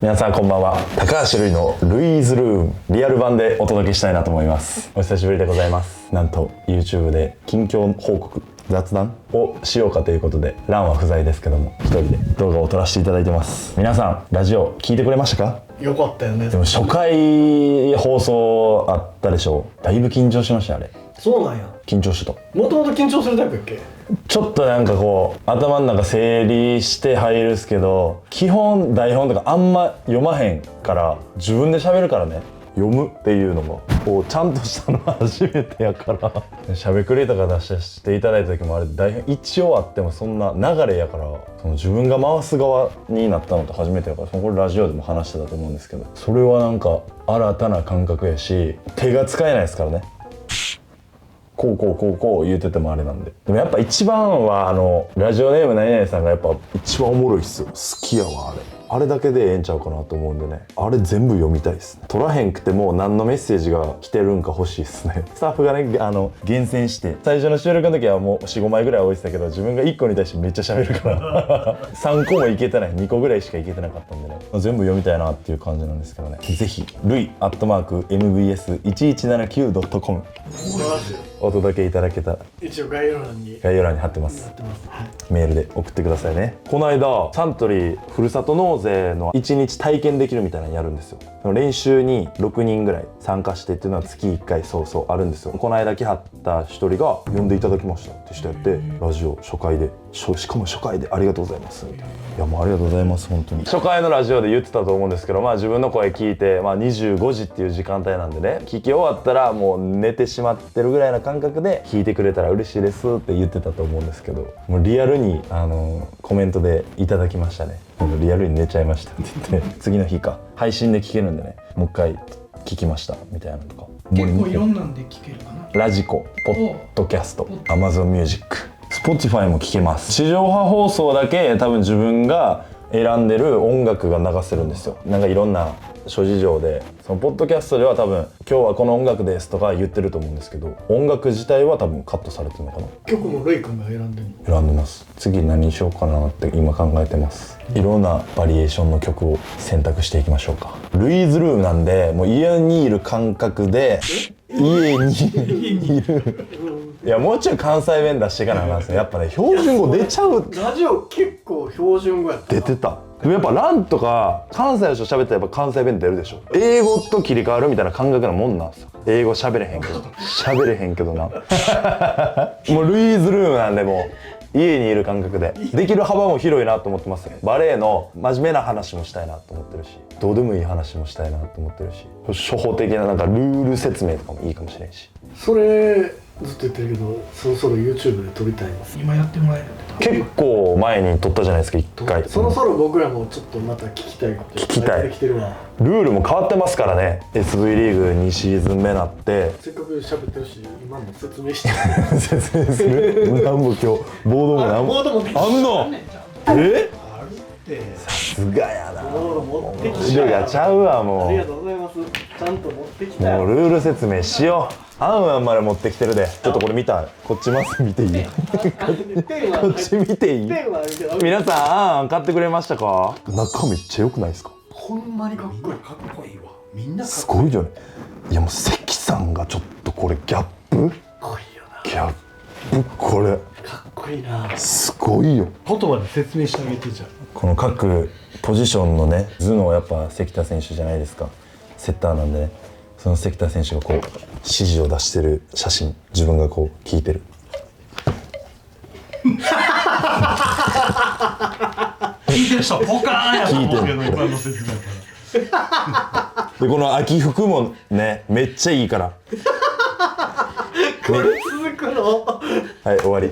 皆さんこんばんは。高橋瑠衣のルイーズルームリアル版でお届けしたいなと思います。お久しぶりでございます。なんと YouTube で近況報告雑談をしようかということで、ランは不在ですけども一人で動画を撮らせていただいてます。皆さんラジオ聞いてくれましたか？よかったよね。でも初回放送あったでしょう。だいぶ緊張しました。あれそうなんや。緊張した。もともと緊張するタイプやっけ？ちょっとなんかこう頭の中整理して入るっすけど、基本台本とかあんま読まへんから、自分で喋るからね、読むっていうのもこうちゃんとしたのは初めてやからしゃべくりとか出していただいた時もあれ台本一応あってもそんな流れやから、その自分が回す側になったのって初めてやから、これラジオでも話してたと思うんですけど、それはなんか新たな感覚やし、手が使えないですからね。こう言うててもあれなんで。でもやっぱ一番はラジオネーム何々さんがやっぱ一番おもろいっすよ。好きやわあれだけでええんちゃうかなと思うんでね、あれ全部読みたいっすね。取らへんくても何のメッセージが来てるんか欲しいっすね。スタッフがね厳選して、最初の収録の時はもう 4,5 枚ぐらい置いてたけど、自分が1個に対してめっちゃ喋るから3個もいけてない、2個ぐらいしかいけてなかったんでね、全部読みたいなっていう感じなんですけどね。ぜひlui@mbs1179.com お届けいただけたら、一応概要欄に貼ってます。メールで送ってくださいね。この間サントリーふるさと納税の1日体験できるみたいなのやるんですよ。練習に6人ぐらい参加してっていうのは月1回そうあるんですよ。この間来はった1人が呼んでいただきましたって人やって、ラジオ初回でしかも初回でありがとうございますみたいな。いやもうありがとうございます。本当に初回のラジオで言ってたと思うんですけど、自分の声聞いて、25時っていう時間帯なんでね、聞き終わったらもう寝てしまってるぐらいな感覚で聞いてくれたら嬉しいですって言ってたと思うんですけど、もうリアルにコメントでいただきましたね。リアルに寝ちゃいましたって言って次の日か配信で聞けるんでね、もう一回聞きましたみたいなのとか。結構いろんなんで聞けるかな。ラジコ、ポッドキャスト、Amazon Music、Spotify も聞けます。地上波放送だけ多分自分が選んでる音楽が流せるんですよ。なんかいろんな諸事情で、そのポッドキャストでは多分今日はこの音楽ですとか言ってると思うんですけど、音楽自体は多分カットされてるのかな。曲もルイ君が選んでるの？選んでます。次何にしようかなって今考えてます。いろんなバリエーションの曲を選択していきましょうか。ルイーズルームなんで、もう家にいる感覚で家にいるいやもうちょい関西弁出していかなあかんですね。やっぱね標準語出ちゃう。ラジオ結構標準語やったな。出てた。でもやっぱランとか関西の人喋ったらやっぱ関西弁出るでしょ。英語と切り替わるみたいな感覚なもんなんですよ。英語喋れへんけどなもうルイーズルームなんで、もう家にいる感覚でできる幅も広いなと思ってます。バレエの真面目な話もしたいなと思ってるし、どうでもいい話もしたいなと思ってるし、初歩的ななんかルール説明とかもいいかもしれんし。それずっと言ってるけど、そろそろ YouTube で撮りたいです。今やってもらえるって結構前に撮ったじゃないですか、1回。そろそろ僕らもちょっとまた聞きたいこと聞きたい。出てきてるわ。ルールも変わってますからね。 SV リーグ2シーズン目なってせっかく喋ってるし、今の説明して説明する何も今日ボードも何もボード持ってきてあんの？あるってさすがやな。ボード持ってきルールやっちゃうわ。もありがとうございます。ちゃんと持ってきたよ。うルール説明しよう。あんまで持ってきてるで。ちょっとこれ見た、こっちます見ていい？こっち見ていい？皆さんあん買ってくれましたか？中めっちゃ良くないですか？ほんまにかっこいい。かっこいいわ。みんなすごいよね。いやもう関さんがちょっとこれギャップ？かっこいいよな。ギャップこれかっこいいな。すごいよ。言葉で説明してあげて。じゃん。この各ポジションのね、頭脳やっぱ関田選手じゃないですか。セッターなんでね、その関田選手がこう指示を出してる写真、自分がこう聞いてる聞いてる人はポカーンやと思うけど、聞いてる一般の説明やからで、この秋服もねめっちゃいいからこれ続くの？はい終わり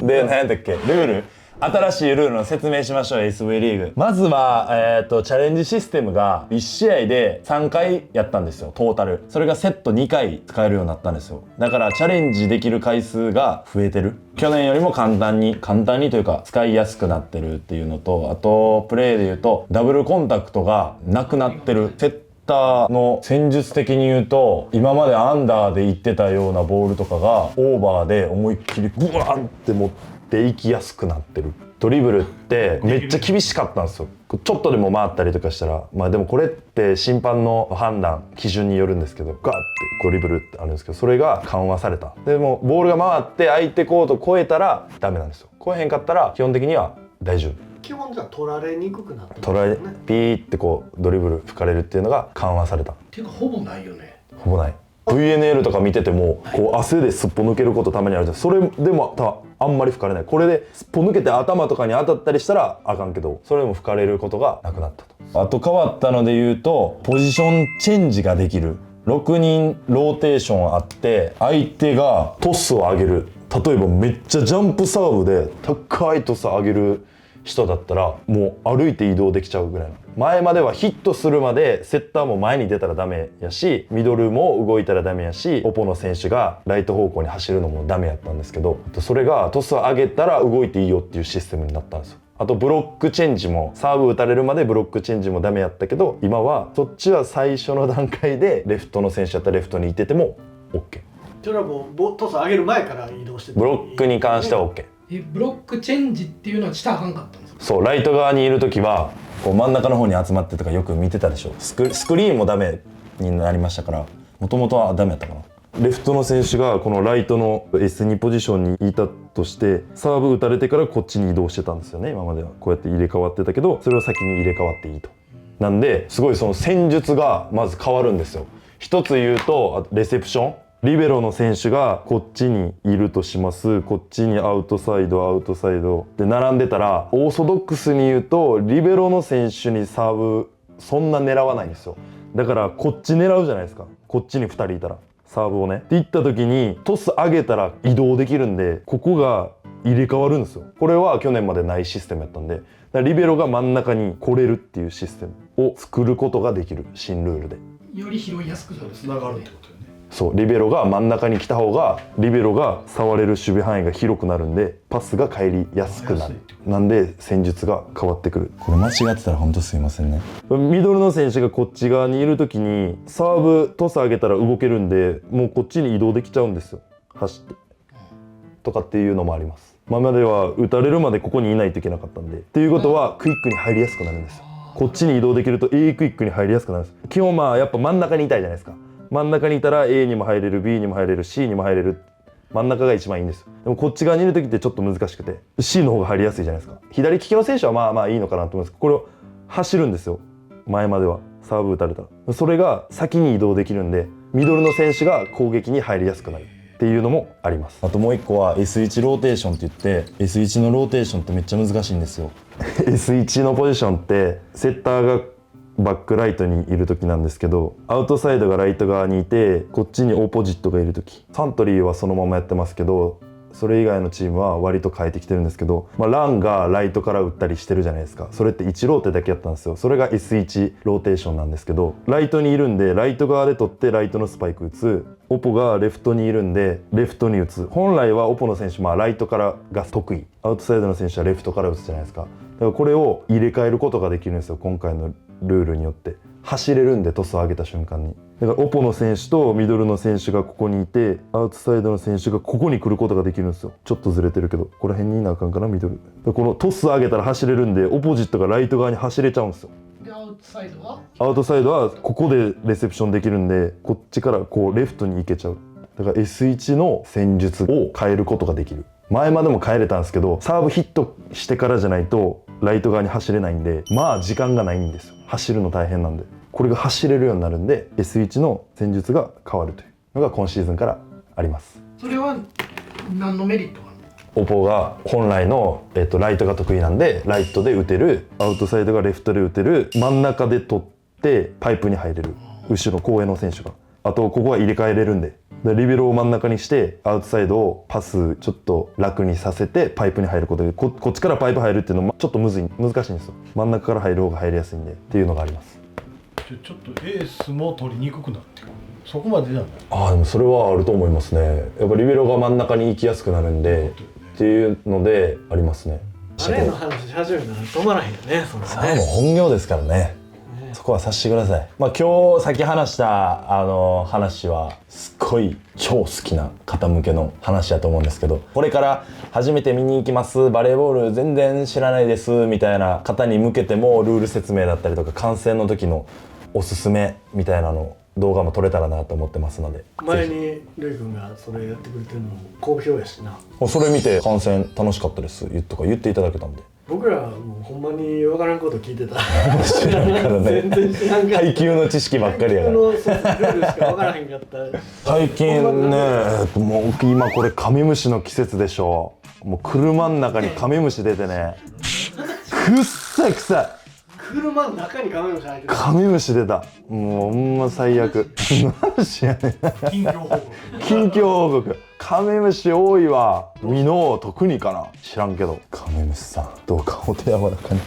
で、何やったっけ、ルール、新しいルールの説明しましょう。 SV リーグまずは、チャレンジシステムが1試合で3回やったんですよ、トータル。それがセット2回使えるようになったんですよ。だからチャレンジできる回数が増えてる。去年よりも簡単にというか使いやすくなってるっていうのと、あとプレーで言うとダブルコンタクトがなくなってる。セッターの戦術的に言うと、今までアンダーでいってたようなボールとかがオーバーで思いっきりブワーンって持っていきやすくなってる。ドリブルってめっちゃ厳しかったんですよ。ちょっとでも回ったりとかしたら、まあでもこれって審判の判断基準によるんですけど、ガーってドリブルってあるんですけど、それが緩和された。でもボールが回って相手コート越えたらダメなんですよ。越えへんかったら基本的には大丈夫。基本じゃ取られにくくなったんです取られよね。ピーってこうドリブル吹かれるっていうのが緩和された。ていうかほぼないよね。ほぼない。 VNL とか見ててもこう汗ですっぽ抜けることたまにあるじゃん。それでもあんまり吹かれない。これですっぽ抜けて頭とかに当たったりしたらあかんけど、それでも吹かれることがなくなったと。あと変わったので言うと、ポジションチェンジができる。6人ローテーションあって、相手がトスを上げる。例えばめっちゃジャンプサーブで高いトス上げる人だったらもう歩いて移動できちゃうぐらいの。前まではヒットするまでセッターも前に出たらダメやし、ミドルも動いたらダメやし、オポの選手がライト方向に走るのもダメやったんですけど、それがトスを上げたら動いていいよっていうシステムになったんですよ。あとブロックチェンジも、サーブ打たれるまでブロックチェンジもダメやったけど、今はそっちは最初の段階でレフトの選手だったらレフトにいてても OK。 それはもうトス上げる前から移動しててブロックに関しては OK。ブロックチェンジっていうのはしたらあかんかったんですか？そう、ライト側にいるときはこう真ん中の方に集まってとかよく見てたでしょ。スクリーンもダメになりましたから、もともとはダメやったかな。レフトの選手がこのライトの S2 ポジションにいたとして、サーブ打たれてからこっちに移動してたんですよね。今まではこうやって入れ替わってたけど、それを先に入れ替わっていいと。なんですごいその戦術がまず変わるんですよ。一つ言うとレセプション、リベロの選手がこっちにいるとします。こっちにアウトサイドで並んでたら、オーソドックスに言うとリベロの選手にサーブそんな狙わないんですよ。だからこっち狙うじゃないですか。こっちに2人いたらサーブをねって言った時にトス上げたら移動できるんで、ここが入れ替わるんですよ。これは去年までないシステムやったんで、だからリベロが真ん中に来れるっていうシステムを作ることができる新ルールで、より拾いやすくなる。つながるってことよね。そう、リベロが真ん中に来た方がリベロが触れる守備範囲が広くなるんで、パスが返りやすくなる。なんで戦術が変わってくる。これ間違ってたら本当すいませんね。ミドルの選手がこっち側にいる時にサーブトス上げたら動けるんで、もうこっちに移動できちゃうんですよ、走ってとかっていうのもあります。今までは打たれるまでここにいないといけなかったんで、っていうことはクイックに入りやすくなるんですよ。こっちに移動できると A クイックに入りやすくなるんです。基本やっぱ真ん中にいたいじゃないですか。真ん中にいたら A にも入れる、 B にも入れる、 C にも入れる。真ん中が一番いいんです。でもこっち側にいる時ってちょっと難しくて C の方が入りやすいじゃないですか。左利きの選手はまあいいのかなと思うんですけど、これを走るんですよ。前まではサーブ打たれたらそれが先に移動できるんで、ミドルの選手が攻撃に入りやすくなるっていうのもあります。あともう一個は S1 ローテーションって言って、 S1 のローテーションってめっちゃ難しいんですよ。S1 のポジションってセッターがバックライトにいる時なんですけど、アウトサイドがライト側にいてこっちにオポジットがいる時、サントリーはそのままやってますけど、それ以外のチームは割と変えてきてるんですけど、ランがライトから打ったりしてるじゃないですか。それって1ローテだけやったんですよ。それが S1 ローテーションなんですけど、ライトにいるんでライト側で取ってライトのスパイク打つ。オポがレフトにいるんでレフトに打つ。本来はオポの選手ライトからが得意、アウトサイドの選手はレフトから打つじゃないですか。だからこれを入れ替えることができるんですよ、今回のルールによって。走れるんでトスを上げた瞬間に。だからオポの選手とミドルの選手がここにいて、アウトサイドの選手がここに来ることができるんですよ。ちょっとずれてるけどここら辺にいなあかんかな、ミドル。このトス上げたら走れるんで、オポジットがライト側に走れちゃうんですよ。でアウトサイドはアウトサイドはここでレセプションできるんで、こっちからこうレフトに行けちゃう。だから S1 の戦術を変えることができる。前までも変えれたんですけど、サーブヒットしてからじゃないとライト側に走れないんで、時間がないんですよ。走るの大変なんで、これが走れるようになるんで S1 の戦術が変わるというのが今シーズンからあります。それは何のメリットがあるの？オポが本来の、ライトが得意なんでライトで打てる、アウトサイドがレフトで打てる、真ん中で取ってパイプに入れる、後ろ後衛の選手が、あとここは入れ替えれるんで、リベロを真ん中にしてアウトサイドをパスちょっと楽にさせてパイプに入ることで、こっちからパイプ入るっていうのもちょっと難しいんですよ。真ん中から入る方が入りやすいんでっていうのがあります。ちょっとエースも取りにくくなってくる。そこまでじゃない。でもそれはあると思いますね。やっぱリベロが真ん中に行きやすくなるんでっていうのでありますね。あれの話し始めたら止まらへんよね、それそれはもう本業ですからね。そこはさしてください。まあ今日さっき話した話はすっごい超好きな方向けの話だと思うんですけど、これから初めて見に行きますバレーボール全然知らないですみたいな方に向けてもルール説明だったりとか観戦の時のおすすめみたいなの動画も撮れたらなと思ってますので、前にルイ君がそれやってくれてるのも好評やしな。それ見て観戦楽しかったですとか言っていただけたんで、僕らはもうほんまに分からんこと聞いてた。知らんからね全然知らんから。配球の知識ばっかりやから。配球のそうルールしか分からへんかった。最近ね、もう今これカメムシの季節でしょ。もう車の中にカメムシ出てね、くっさいくさい。車の中にカメムシ入ってる。カメムシ出た。もうほんま最悪。何しやねん。近況報告。近況報告。カメムシ多いわ。ミノ特にかな。知らんけど。カメムシさん、どうかお手柔らかに。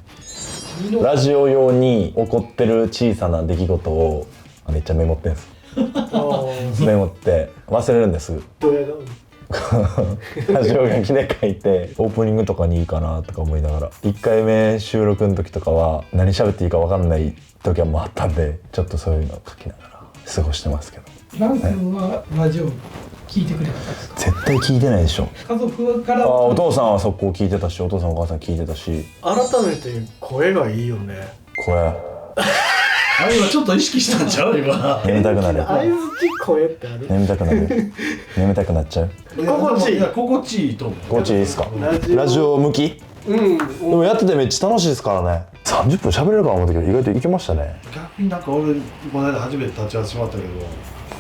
ラジオ用に起こってる小さな出来事をめっちゃメモってんす。メモって忘れるんですぐ。どうやらラジオ書きで書いてオープニングとかにいいかなとか思いながら、1回目収録の時とかは何喋っていいか分かんない時はもうあったんで、ちょっとそういうのを書きながら過ごしてますけど。ラン君はラジオ聞いてくれたんですか？絶対聞いてないでしょ。家族からお父さんはそこ聞いてたし、お父さんお母さん聞いてたし。改めて声がいいよね。これあれ今ちょっと意識したんちゃう今。眠たくなる。相づち声ってある。眠たくなる。眠たくなっちゃう。心地いい。いや心地いいと思う。こっちいいですか。ララジオ向き。うん。でもやっててめっちゃ楽しいですからね。30分喋れるかな思ったけど意外といけましたね。逆になんか俺この間初めて立ち会ってしまったけど、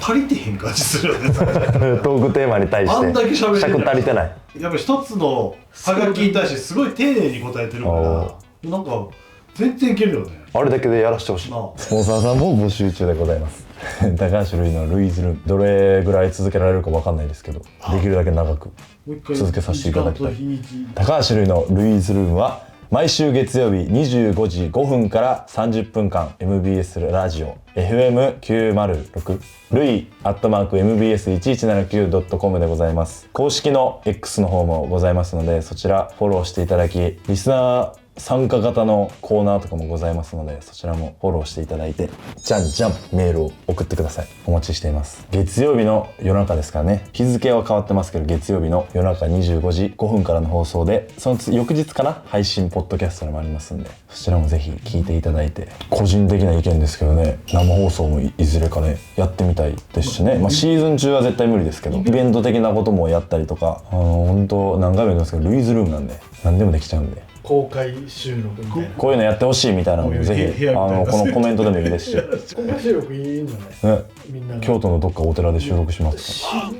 足りてへん感じするよね。トークテーマに対してあんだけ喋れてる尺足りてない。やっぱ一つのハガキに対してすごい丁寧に答えてるから、なんか全然いけるよね。あれだけでやらせてほしい。なあスポンサーさんも募集中でございます。高橋ルイのルイズルーム、どれぐらい続けられるかわかんないですけど、できるだけ長くもう一回続けさせていただきたい。時間と日にち高橋ルイのルイズルームは毎週月曜日25時5分から30分間 MBS ラジオ FM906 ルイ@mbs1179.com でございます。公式の X の方もございますので、そちらフォローしていただき、リスナー参加型のコーナーとかもございますので、そちらもフォローしていただいて、じゃんじゃんメールを送ってください。お待ちしています。月曜日の夜中ですからね。日付は変わってますけど、月曜日の夜中25時5分からの放送で、その翌日かな、配信ポッドキャストでもありますんで、そちらもぜひ聞いていただいて、個人的な意見ですけどね、生放送もいずれかねやってみたいですしね。まあシーズン中は絶対無理ですけど、イベント的なこともやったりとか、本当何回も言いますけど、ルイズルームなんで何でもできちゃうんで。公開収録みたいな。こういうのやってほしいみたいなのもぜひ部屋みたいなこのコメントでもいいですし、ね、公開収録いいんじゃない？みんなが京都のどっかお寺で収録しますか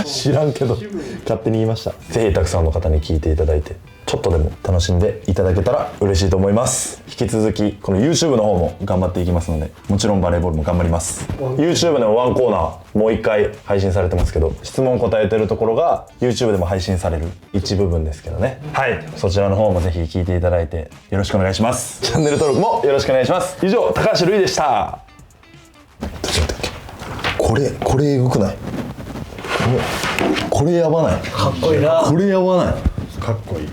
知らんけど勝手に言いました。ぜひたくさんの方に聞いていただいて、ちょっとでも楽しんでいただけたら嬉しいと思います。引き続きこの YouTube の方も頑張っていきますので、もちろんバレーボールも頑張ります。 YouTube のワンコーナーもう一回配信されてますけど、質問答えてるところが YouTube でも配信される一部分ですけどね。はい、そちらの方もぜひ聞いていただいてよろしくお願いします。チャンネル登録もよろしくお願いします。以上、高橋瑠衣でした。ちょっと待って、これエグくない？これやばない？かっこいいな。これやばない？かっこいい。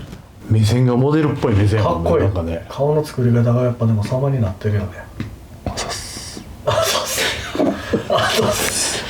目線がモデルっぽい目線やもんね。かっこいい。なんかね。顔の作り方がやっぱでも様になってるよね。そうっす。あ、そうっす。あ、そうっす。